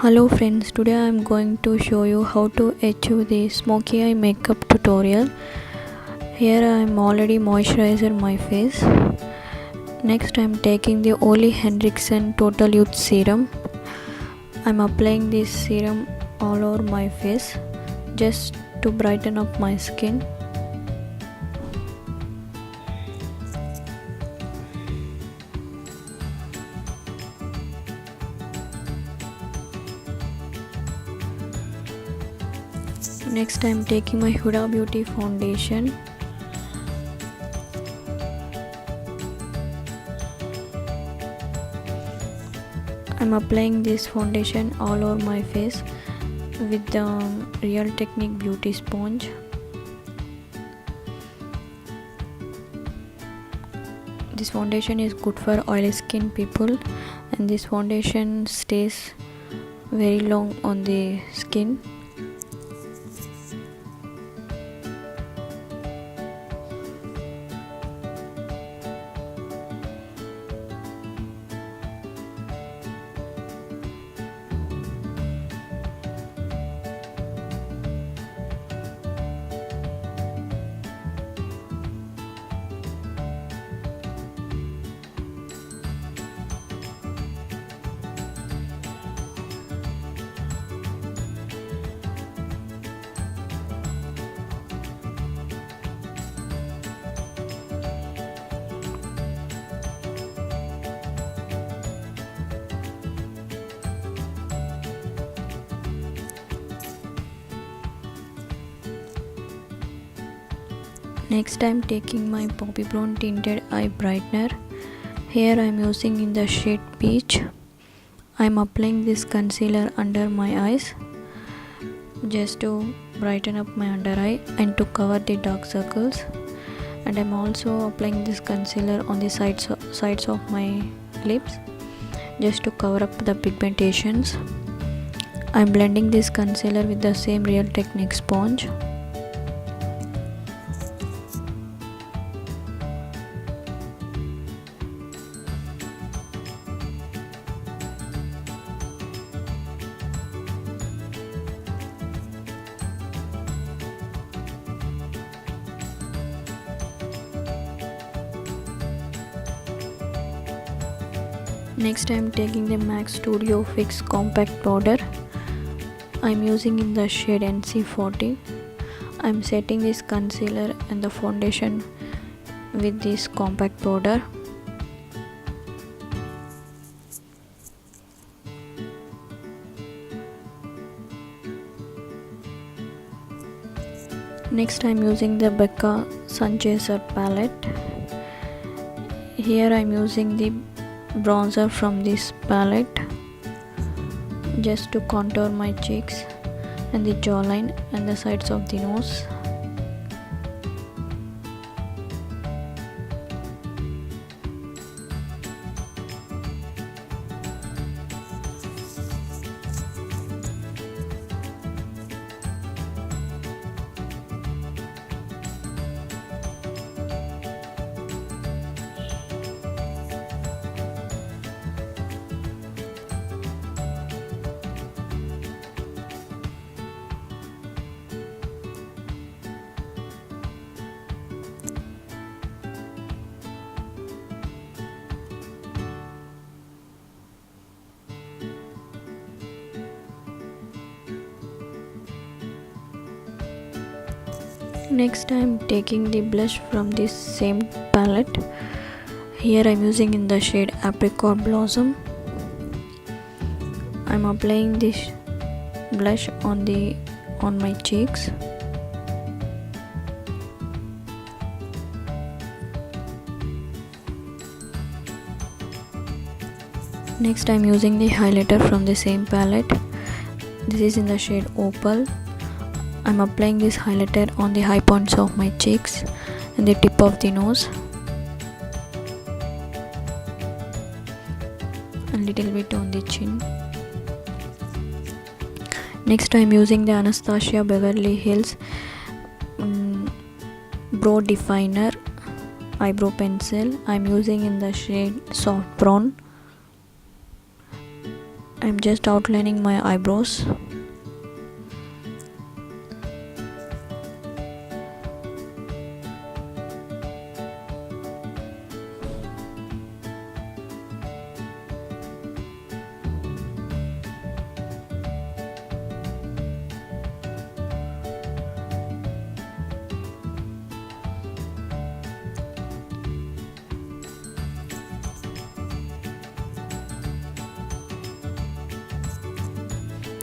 Hello friends, today I am going to show you how to achieve the smoky eye makeup tutorial. Here I am already moisturizer my face. Next I am taking the Olehenriksen Total Youth Serum. I am applying this serum all over my face just to brighten up my skin. Next I am taking my HUDA Beauty foundation. I am applying this foundation all over my face with the Real Technique beauty sponge. This foundation is good for oily skin people, and this foundation stays very long on the skin. Next I am taking my Bobbi Brown tinted eye brightener. Here I am using in the shade peach. I am applying this concealer under my eyes just to brighten up my under eye and to cover the dark circles. And I am also applying this concealer on the sides of my lips just to cover up the pigmentations. I am blending this concealer with the same Real Technique sponge. Next I am taking the MAC Studio Fix compact powder. I am using in the shade NC40. I am setting this concealer and the foundation with this compact powder. Next I am using the Becca sunchaser palette. Here I am using the bronzer from this palette just to contour my cheeks and the jawline and the sides of the nose. Next I am taking the blush from this same palette. Here I am using in the shade Apricot Blossom. I am applying this blush on my cheeks. Next I am using the highlighter from the same palette. This is in the shade Opal. I am applying this highlighter on the high points of my cheeks and the tip of the nose and little bit on the chin. Next I am using the Anastasia Beverly Hills Brow Definer eyebrow pencil. I am using in the shade Soft Brown I'm just outlining my eyebrows.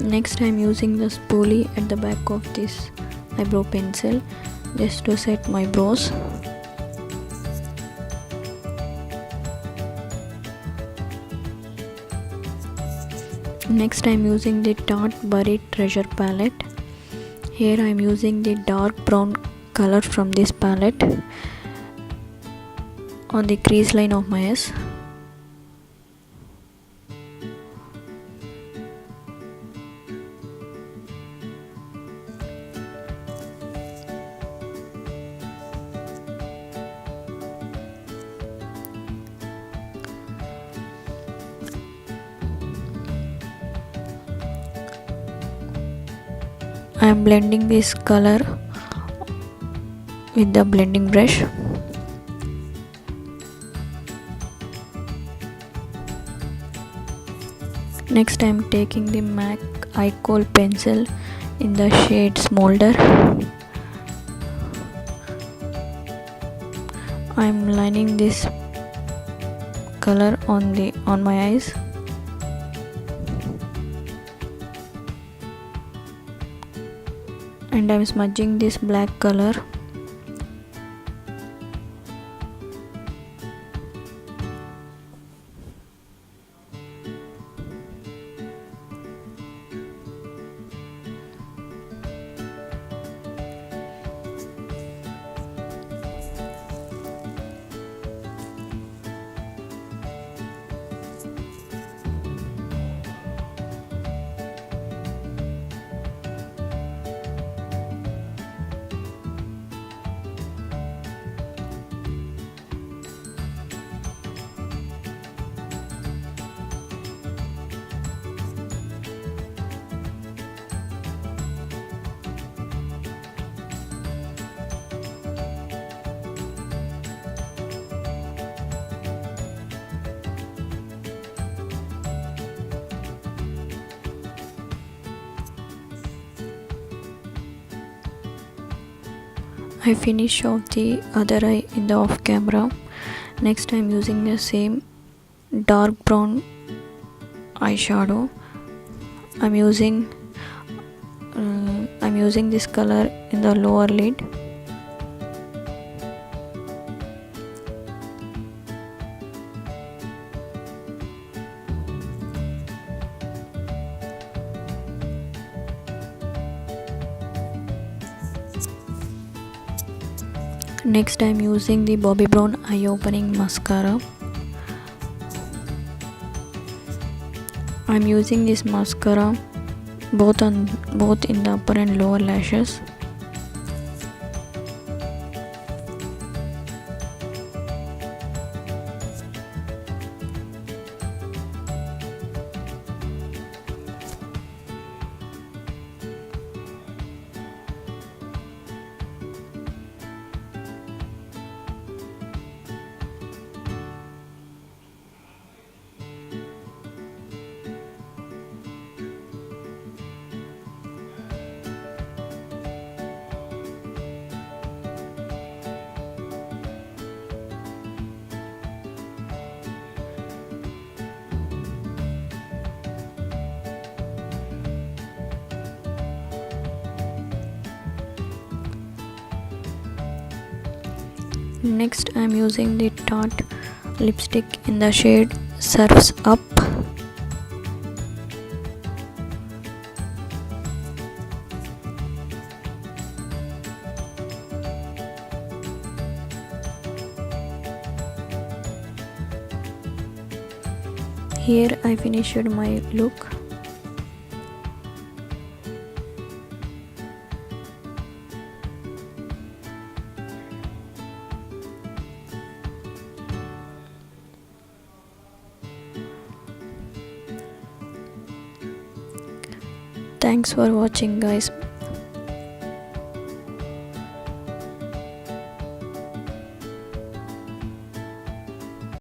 Next I'm using the spoolie at the back of this eyebrow pencil just to set my brows. Next I'm using the Tarte Buried Treasure palette. Here I'm using the dark brown color from this palette on the crease line of my eyes. I am blending this color with the blending brush. Next I am taking the MAC eye kohl pencil in the shade Smolder. I am lining this color on my eyes. And I am smudging this black color. I finish off the other eye in the off camera. Next I am using the same dark brown eyeshadow. I'm using this color in the lower lid. Next I am using the Bobbi Brown eye opening mascara. I am using this mascara both in the upper and lower lashes. Next I am using the Tarte lipstick in the shade Surfs Up. Here I finished my look. Thanks for watching, guys.